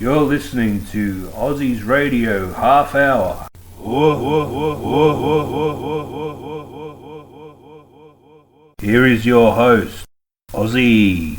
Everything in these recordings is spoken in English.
You're listening to Ozzy's Radio Half Hour. Here is your host, Ozzy.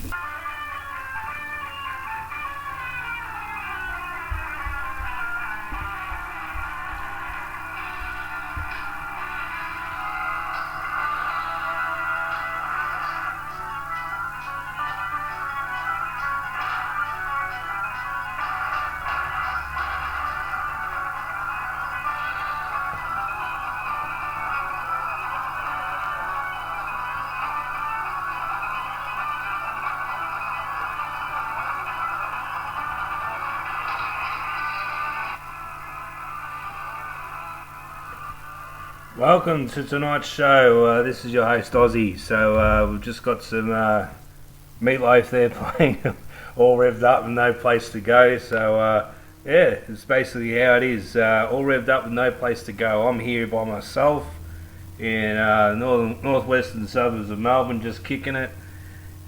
Welcome to tonight's show. This is your host Ozzy. So we've just got some meatloaf there playing, all revved up and no place to go. So yeah, it's basically how it is. All revved up with no place to go. I'm here by myself in northwestern suburbs of Melbourne, just kicking it,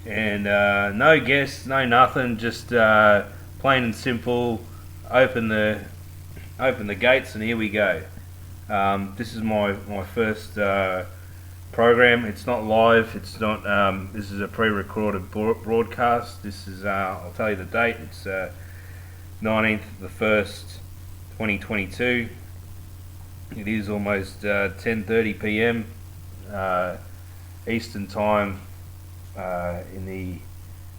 and no guests, no nothing, just plain and simple. Open the gates, and here we go. This is my first program. It's not live. It's not. This is a pre-recorded broadcast. This is. I'll tell you the date. It's 19th of the 1st, 2022. It is almost 10:30 p.m. Eastern time in the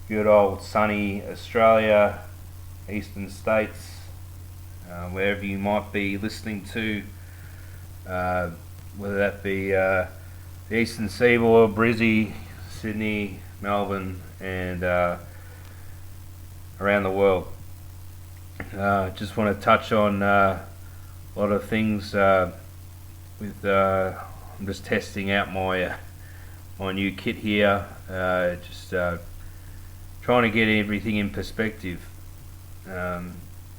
good old sunny Australia, eastern states, wherever you might be listening to. Whether that be the eastern seaboard, Brizzy, Sydney, Melbourne, and around the world. Just want to touch on a lot of things. I'm just testing out my new kit here. Just trying to get everything in perspective.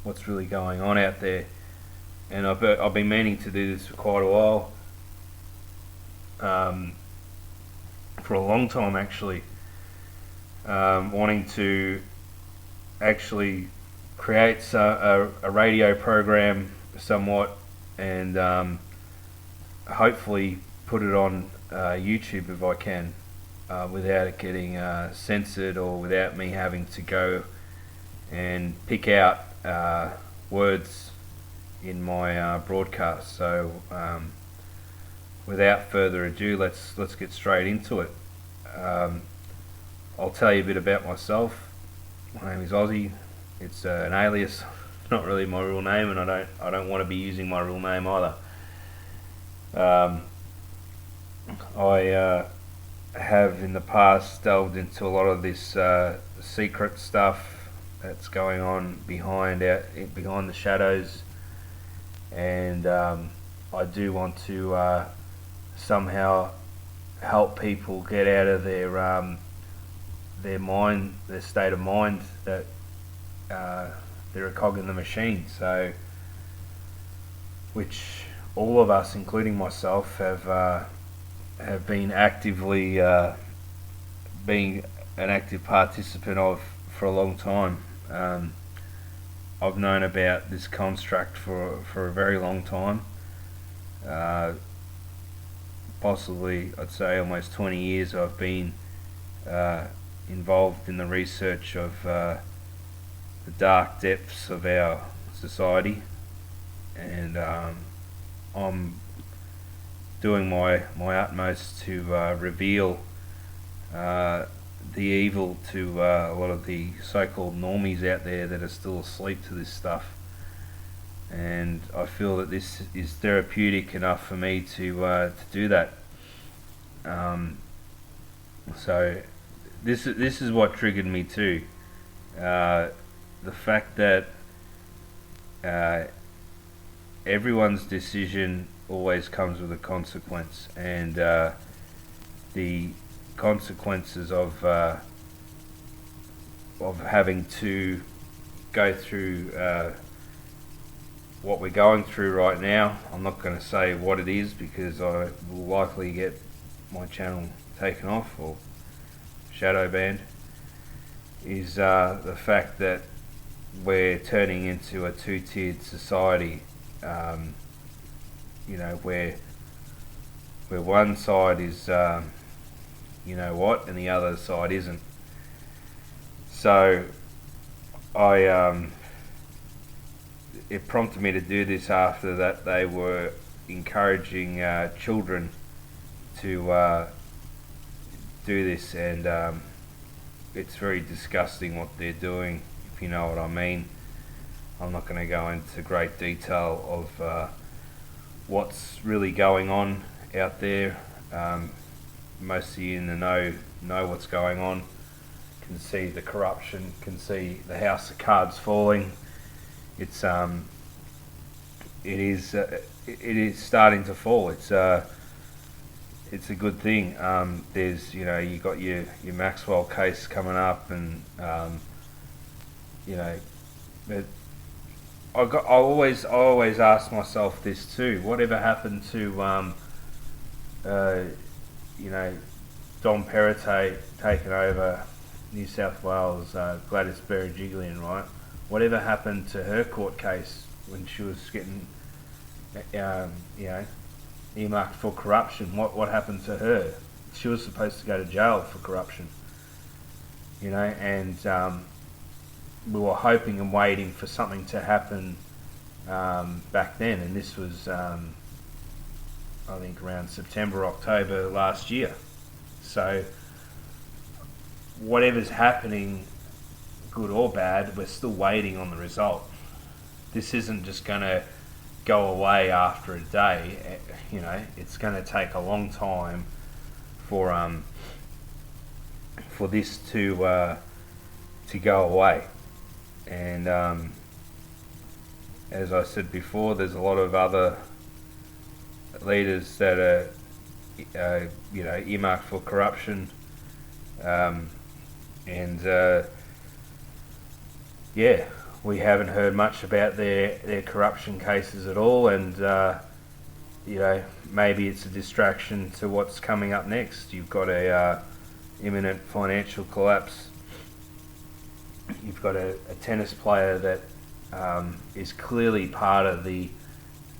What's really going on out there. And I've been meaning to do this for quite a while, for a long time actually, wanting to actually create a radio program somewhat, and hopefully put it on YouTube if I can, without it getting censored, or without me having to go and pick out words in my broadcast. So without further ado, let's get straight into it. I'll tell you a bit about myself. My name is Ozzy. It's an alias, not really my real name, and I don't want to be using my real name either. I have in the past delved into a lot of this secret stuff that's going on behind the shadows. And I do want to somehow help people get out of their state of mind that they're a cog in the machine. So, which all of us, including myself, have been actively being an active participant of for a long time. I've known about this construct for a very long time, possibly I'd say almost 20 years. I've been involved in the research of the dark depths of our society, and I'm doing my utmost to reveal the evil to a lot of the so-called normies out there that are still asleep to this stuff. And I feel that this is therapeutic enough for me to do that. So this is what triggered me too. The fact that everyone's decision always comes with a consequence, and the consequences of having to go through what we're going through right now. I'm not going to say what it is, because I will likely get my channel taken off or shadow banned. Is the fact that we're turning into a two-tiered society, where one side is, and the other side isn't. So I it prompted me to do this after that they were encouraging children to do this, and it's very disgusting what they're doing, if you know what I mean. I'm not going to go into great detail of what's really going on out there. Most of you in the know what's going on, can see the corruption, can see the house of cards falling. It is starting to fall. It's a good thing. There's you got your Maxwell case coming up, and but I always ask myself this too. Whatever happened to Dom Perrottet taking over New South Wales, Gladys Berejiklian, right? Whatever happened to her court case when she was getting earmarked for corruption? What happened to her? She was supposed to go to jail for corruption, and we were hoping and waiting for something to happen back then, and this was I think around September, October last year. So whatever's happening, good or bad, we're still waiting on the result. This isn't just going to go away after a day. It's going to take a long time for this to go away. And as I said before, there's a lot of other leaders that are earmarked for corruption, we haven't heard much about their corruption cases at all, and maybe it's a distraction to what's coming up next. You've got a imminent financial collapse. You've got a tennis player that is clearly part of the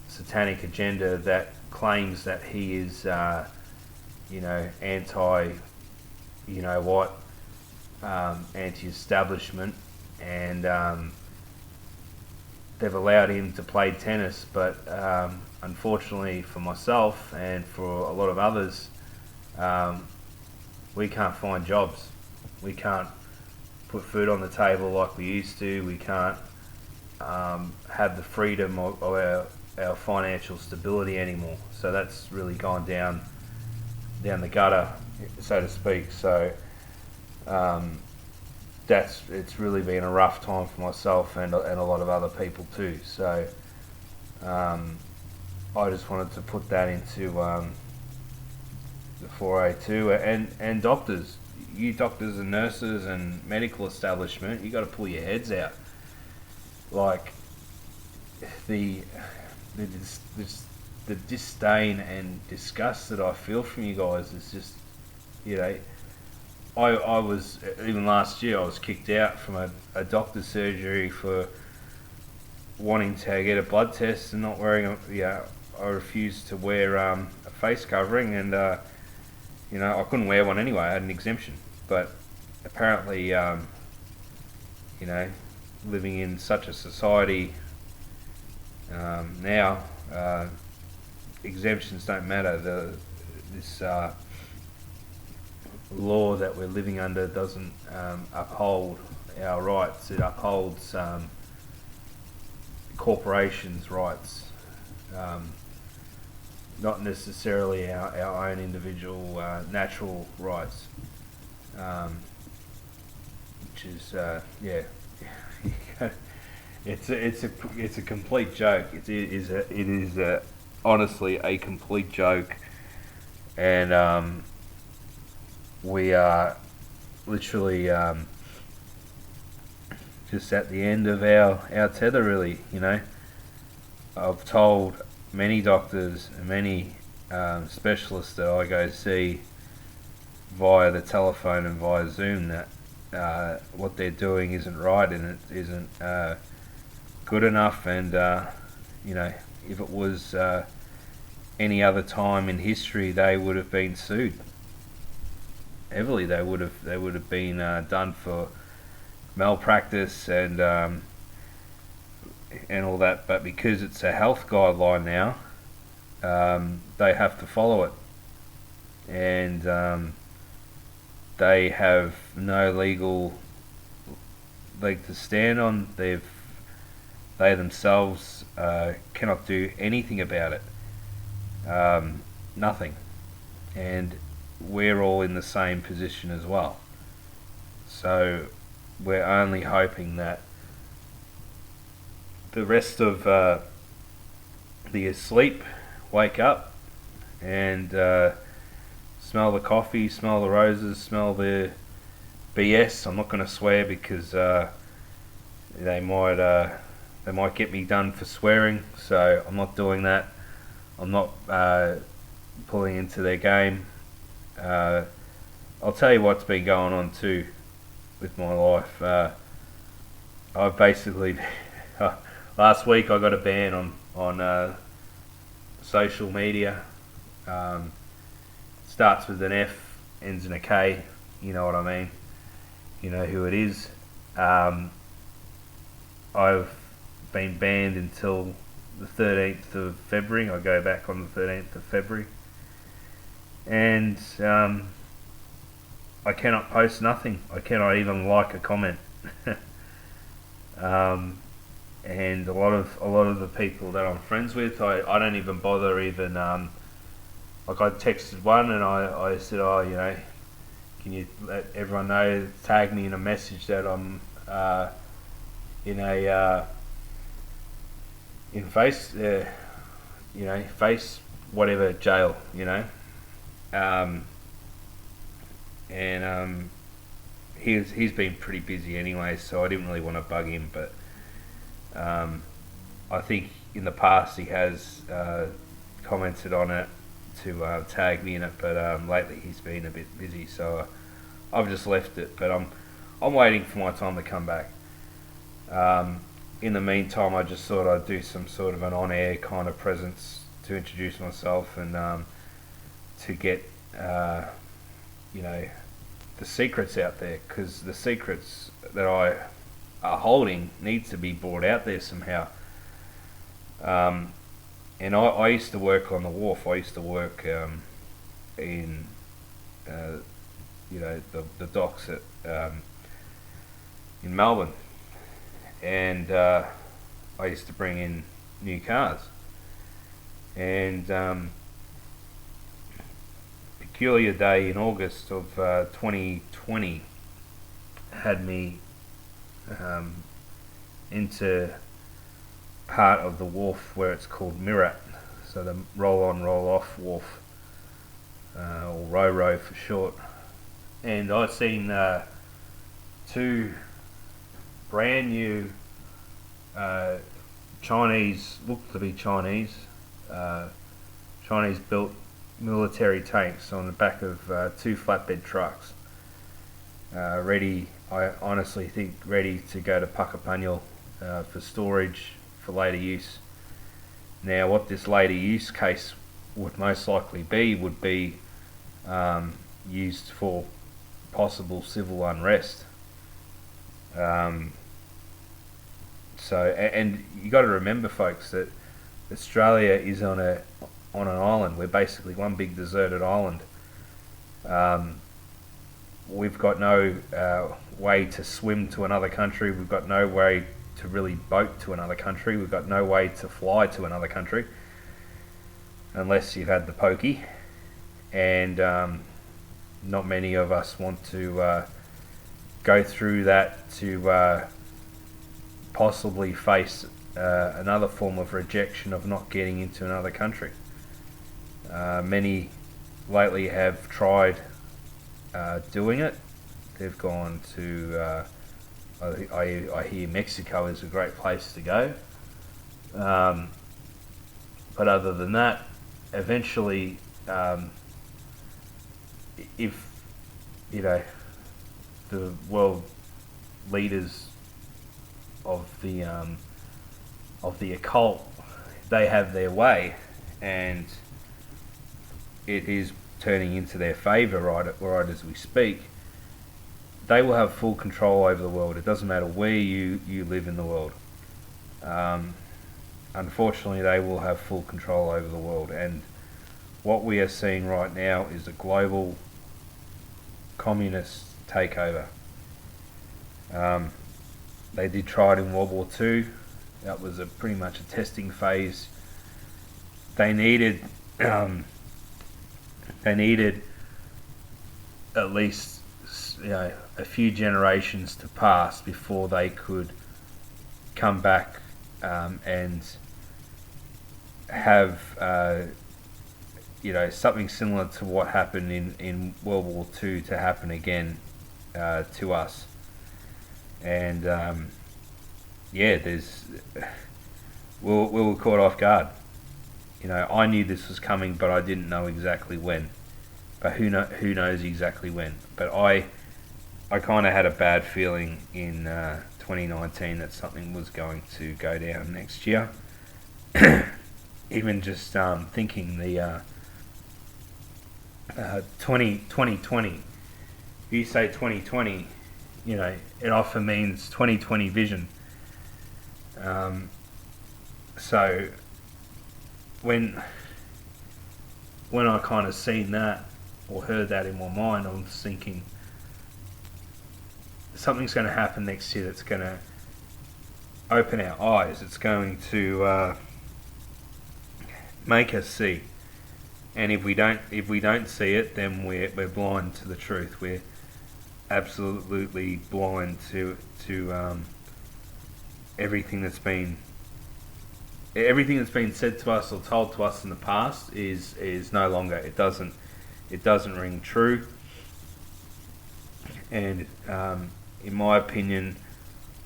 satanic agenda that claims that he is anti anti-establishment, and they've allowed him to play tennis, but unfortunately for myself and for a lot of others, we can't find jobs. We can't put food on the table like we used to. We can't have the freedom of our financial stability anymore. So that's really gone down the gutter, so to speak. So it's really been a rough time for myself and a lot of other people too. So I just wanted to put that into the 4A2, and doctors, you doctors and nurses and medical establishment, you got to pull your heads out. Like the disdain and disgust that I feel from you guys is just, I was, even last year, I was kicked out from a doctor's surgery for wanting to get a blood test and not wearing I refused to wear a face covering, and I couldn't wear one anyway. I had an exemption, but apparently, living in such a society now, exemptions don't matter. This law that we're living under doesn't uphold our rights. It upholds corporations' rights, not necessarily our own individual natural rights, which is it's a complete joke. It is honestly a complete joke, and we are literally just at the end of our tether, really. I've told many doctors and many specialists that I go see via the telephone and via Zoom that what they're doing isn't right and it isn't good enough. And you know, if it was any other time in history, they would have been sued heavily. They would have been done for malpractice and all that. But because it's a health guideline now, they have to follow it, and they have no legal leg to stand on. They themselves cannot do anything about it. Nothing, and we're all in the same position as well. So we're only hoping that the rest of the asleep wake up and smell the coffee, smell the roses, smell the BS. I'm not going to swear because they might get me done for swearing, so I'm not doing that. I'm not pulling into their game. I'll tell you what's been going on too with my life. I've basically last week I got a ban on social media. Starts with an F, ends in a K. You know what I mean. You know who it is. I've been banned until the 13th of February. I go back on the 13th of February. And I cannot post nothing. I cannot even like a comment. And a lot of the people that I'm friends with, I don't even bother even. Like I texted one and I said, oh, you know, can you let everyone know, tag me in a message that I'm in face, face whatever jail, you know. And he's been pretty busy anyway, so I didn't really want to bug him. But I think in the past he has commented on it to tag me in it, but lately he's been a bit busy, so I've just left it. But I'm waiting for my time to come back. In the meantime, I just thought I'd do some sort of an on-air kind of presence to introduce myself and to get the secrets out there, because the secrets that I are holding needs to be brought out there somehow. And I used to work on the wharf. I used to work in the docks in Melbourne, and I used to bring in new cars. And peculiar day in August of 2020 had me into part of the wharf where it's called Mirrat, so the roll on roll off wharf, or ro for short. And I'd seen two brand new Chinese, looked to be Chinese built military tanks on the back of two flatbed trucks, ready, I honestly think, ready to go to Puckapunyal for storage for later use. Now, what this later use case would most likely be would be used for possible civil unrest. And you got to remember, folks, that Australia is on an island. We're basically one big deserted island. We've got no way to swim to another country. We've got no way to really boat to another country. We've got no way to fly to another country unless you've had the pokey. And not many of us want to go through that to possibly face another form of rejection of not getting into another country. Many lately have tried doing it. They've gone to, I hear Mexico is a great place to go. But other than that, eventually, if, the world leaders of the occult, they have their way, and it is turning into their favour right as we speak. They will have full control over the world. It doesn't matter where you live in the world. Unfortunately, they will have full control over the world, and what we are seeing right now is a global communist takeover. They did try it in World War II. That was pretty much a testing phase. They needed at least a few generations to pass before they could come back and have something similar to what happened in World War II to happen again to us. And we were caught off guard. I knew this was coming, but I didn't know exactly when. But who knows exactly when? But I kind of had a bad feeling in 2019 that something was going to go down next year. Even just thinking the 2020. If you say 2020, it often means 2020 vision. So when I kind of seen that or heard that in my mind, I was thinking something's going to happen next year that's going to open our eyes. It's going to make us see. And if we don't see it, then we're blind to the truth. We're absolutely blind to everything that's been said to us or told to us in the past is no longer. It doesn't ring true. And in my opinion,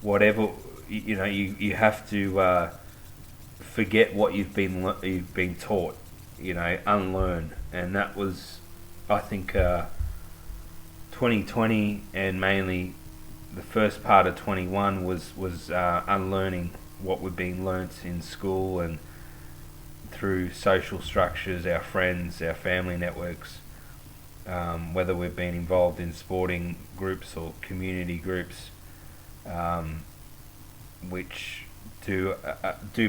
whatever you have to forget what you've been taught. Unlearn, and that was, I think, 2020 and mainly the first part of 21 was unlearning what we've been learnt in school and through social structures, our friends, our family networks, whether we've been involved in sporting groups or community groups, which do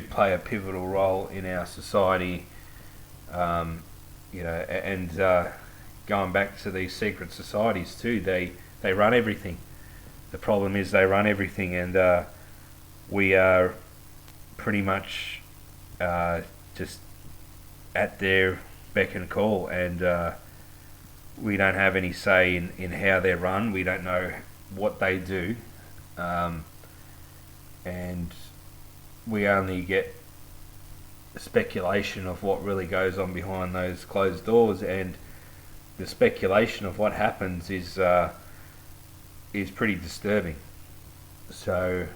play a pivotal role in our society. Going back to these secret societies too, they run everything. The problem is they run everything, and we are pretty much just at their beck and call, and we don't have any say in how they're run. We don't know what they do, and we only get speculation of what really goes on behind those closed doors, and the speculation of what happens is pretty disturbing. So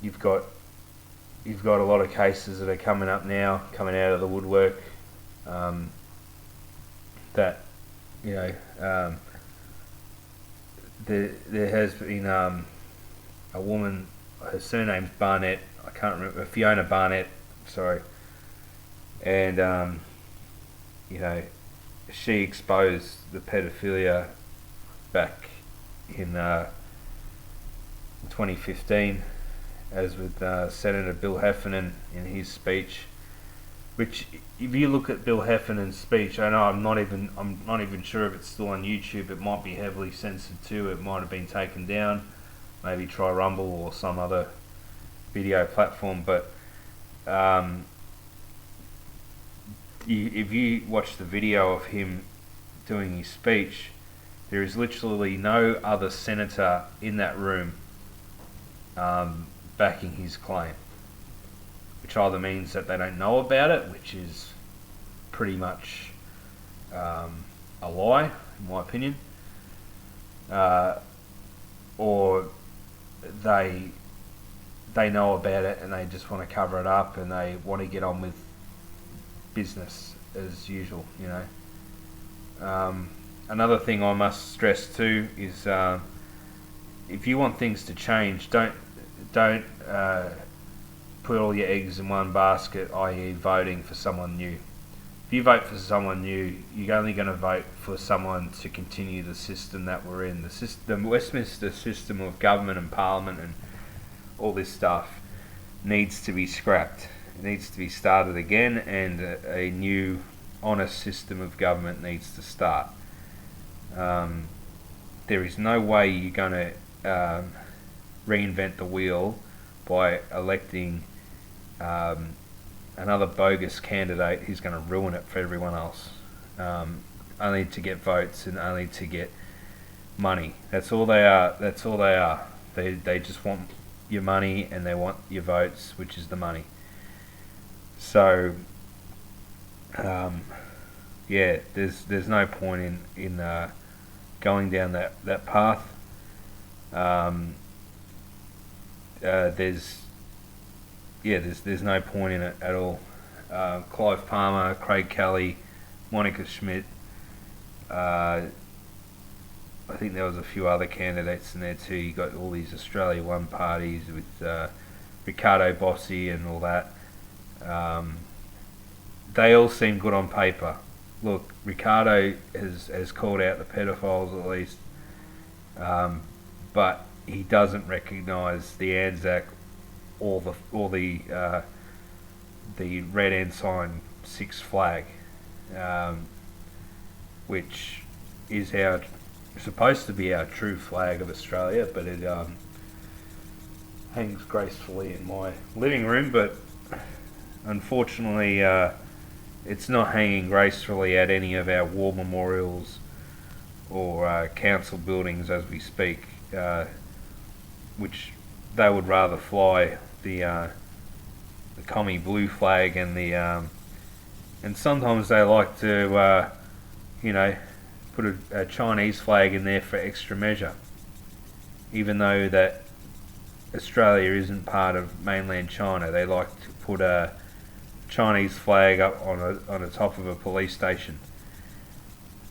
you've got a lot of cases that are coming up now, coming out of the woodwork, that there has been a woman, her surname's Barnett, I can't remember, Fiona Barnett, sorry, and she exposed the pedophilia back in 2015, as with Senator Bill Heffernan in his speech. Which, if you look at Bill Heffernan's speech, I know I'm not even sure if it's still on YouTube. It might be heavily censored too. It might have been taken down. Maybe try Rumble or some other video platform. But if you watch the video of him doing his speech, there is literally no other senator in that room backing his claim, which either means that they don't know about it, which is pretty much a lie, in my opinion, or they know about it and they just want to cover it up and they want to get on with business as usual, another thing I must stress too is if you want things to change, don't put all your eggs in one basket, i.e. voting for someone new. If you vote for someone new, you're only going to vote for someone to continue the system that we're in. The Westminster system of government and parliament and all this stuff needs to be scrapped. It needs to be started again, and a new, honest system of government needs to start. There is no way you're going to reinvent the wheel by electing another bogus candidate who's going to ruin it for everyone else, only to get votes and only to get money. That's all they are. That's all they are. They just want your money and they want your votes, which is the money. So yeah, there's no point in going down that path. There's no point in it at all. Clive Palmer, Craig Kelly, Monica Schmidt. I think there was a few other candidates in there too. You got all these Australia One parties with Ricardo Bossi and all that. They all seem good on paper. Look, Ricardo has called out the pedophiles at least, but he doesn't recognise the Anzac or the Red Ensign 6 flag, which is supposed to be our true flag of Australia, but it hangs gracefully in my living room. But unfortunately, it's not hanging gracefully at any of our war memorials or council buildings as we speak, which they would rather fly the commie blue flag and and sometimes they like to put a Chinese flag in there for extra measure, even though that Australia isn't part of mainland China. They like to put a Chinese flag up on the top of a police station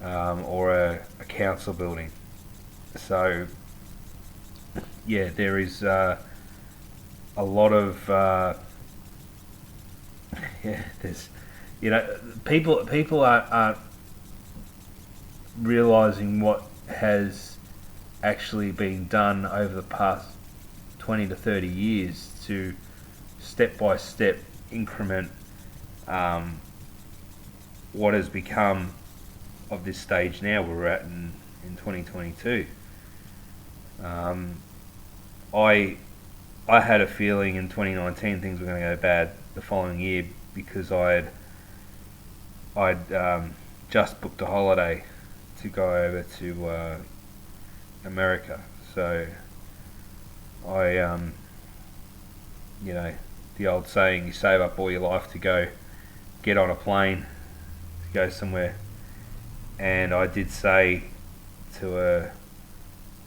or a council building. So yeah, there is a lot of there's people aren't realising what has actually been done over the past 20 to 30 years to step by step increment what has become of this stage now we're at in 2022. I had a feeling in 2019 things were going to go bad the following year because I'd just booked a holiday to go over to America. So I the old saying, you save up all your life to go get on a plane to go somewhere. And I did say to a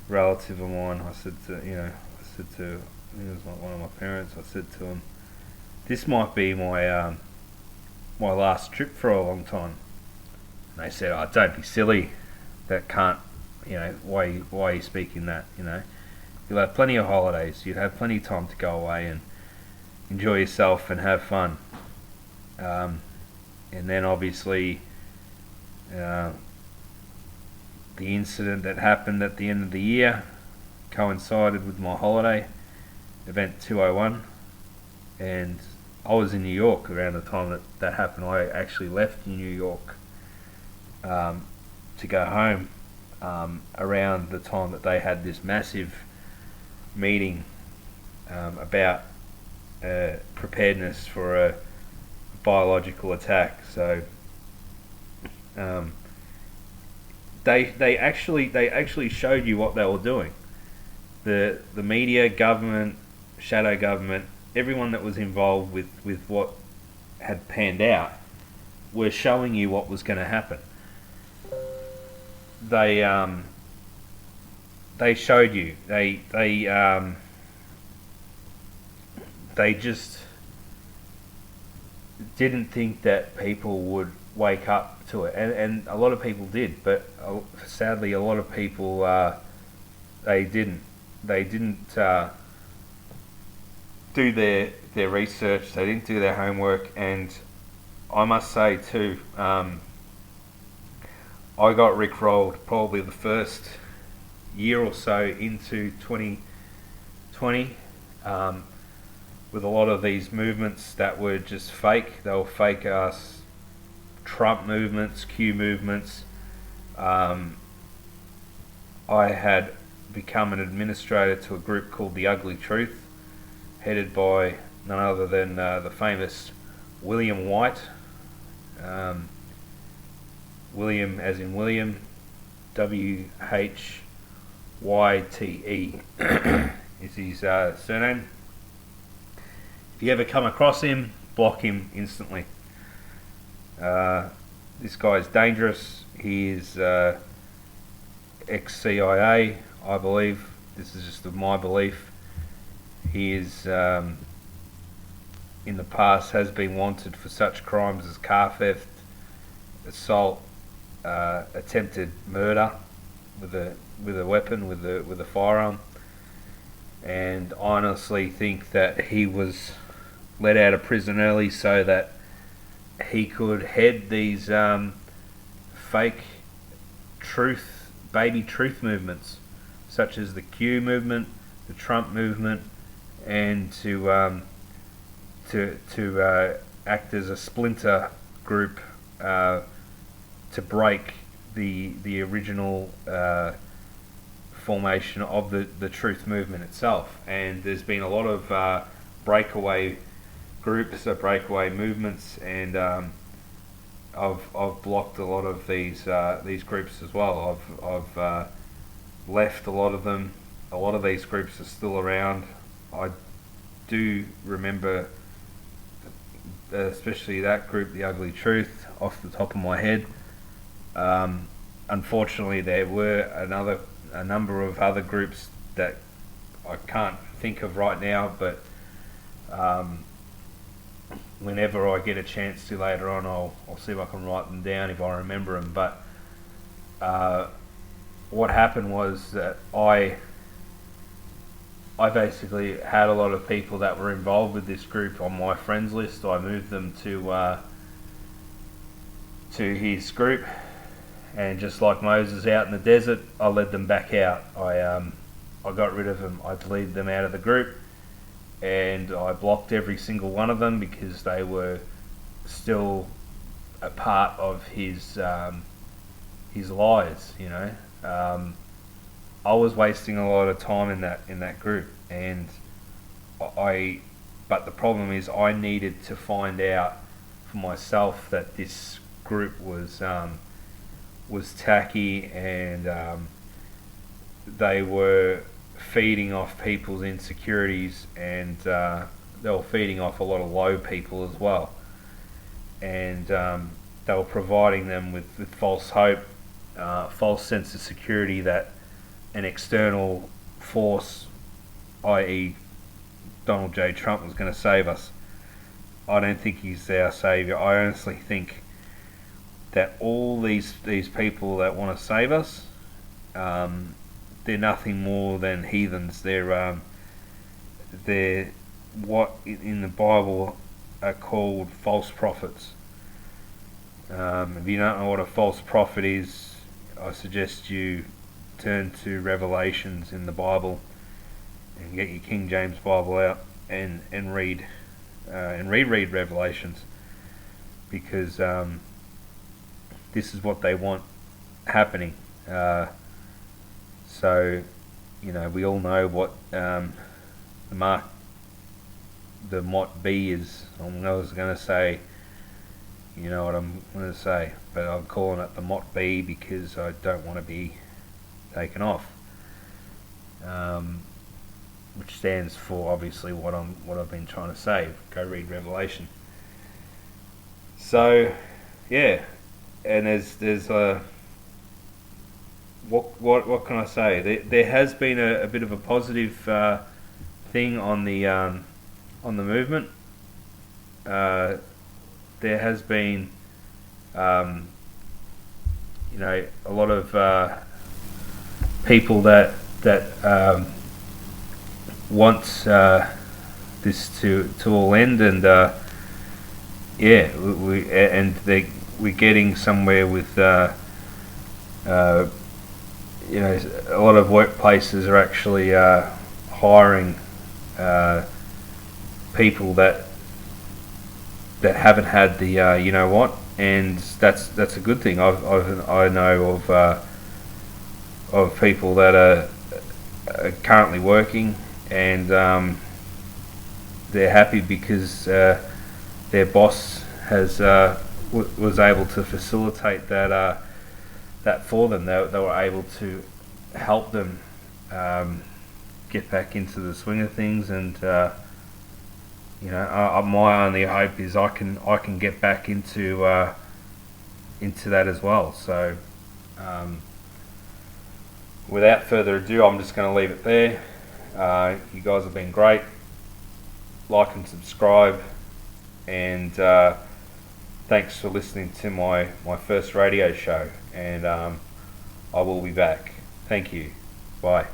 relative of mine, I said to I think it was one of my parents, I said to him, this might be my my last trip for a long time. And they said, oh, don't be silly, that can't, why are you speaking that, you'll have plenty of holidays, you'd have plenty of time to go away and enjoy yourself and have fun. And then obviously the incident that happened at the end of the year coincided with my holiday, event 201, and I was in New York around the time that happened. I actually left New York to go home around the time that they had this massive meeting about preparedness for a biological attack. So they actually showed you what they were doing. The media, government, shadow government, everyone that was involved with what had panned out were showing you what was going to happen. They showed you. They just didn't think that people would wake up to it, and a lot of people did, but sadly, a lot of people they didn't. They didn't do their research. They didn't do their homework, and I must say too, I got rickrolled probably the first year or so into 2020 with a lot of these movements that were just fake. They were fake Trump movements, Q movements. I had become an administrator to a group called The Ugly Truth, headed by none other than the famous William White. William as in William, WHYTE is his surname. If you ever come across him, block him instantly. This guy is dangerous. He is ex-CIA, I believe. This is just my belief. He is, in the past, has been wanted for such crimes as car theft, assault, attempted murder with a weapon, with a firearm. And I honestly think that he was let out of prison early so that he could head these fake baby truth movements, such as the Q movement, the Trump movement, and to act as a splinter group to break the original formation of the truth movement itself. And there's been a lot of breakaway groups, breakaway movements, and I've blocked a lot of these groups as well. I've left a lot of them. A lot of these groups are still around. I do remember, especially that group, The Ugly Truth, off the top of my head. Unfortunately, there were a number of other groups that I can't think of right now, but whenever I get a chance to later on, I'll see if I can write them down if I remember them. But what happened was that I basically had a lot of people that were involved with this group on my friends list. I moved them to his group, and just like Moses out in the desert, I led them back out. I got rid of them. I deleted them out of the group, and I blocked every single one of them because they were still a part of his lies. You know, I was wasting a lot of time in that group, and but the problem is I needed to find out for myself that this group was tacky, and they were feeding off people's insecurities, and they were feeding off a lot of low people as well, and they were providing them with false hope, false sense of security that an external force, i.e. Donald J. Trump, was going to save us. I don't think he's our saviour. I honestly think that all these people that want to save us, they're nothing more than heathens. They're what in the Bible are called false prophets. If you don't know what a false prophet is, I suggest you turn to Revelations in the Bible and get your King James Bible out and read Revelations, because this is what they want happening. So, you know, we all know what the Mot B is. I was going to say, you know what I'm going to say, but I'm calling it the Mot B because I don't want to be taken off. Which stands for obviously what I've been trying to say. Go read Revelation. So, yeah, and there's what can I say? There has been a bit of a positive thing on the movement. There has been You know, a lot of people that want this to all end, and yeah, we're getting somewhere with you know, a lot of workplaces are actually hiring people that haven't had the you know what, and that's a good thing. I know of people that are currently working, and they're happy because their boss has was able to facilitate that for them. They were able to help them get back into the swing of things, and you know, my only hope is I can get back into that as well. So without further ado, I'm just going to leave it there. You guys have been great. Like and subscribe, and thanks for listening to my first radio show, and I will be back. Thank you. Bye.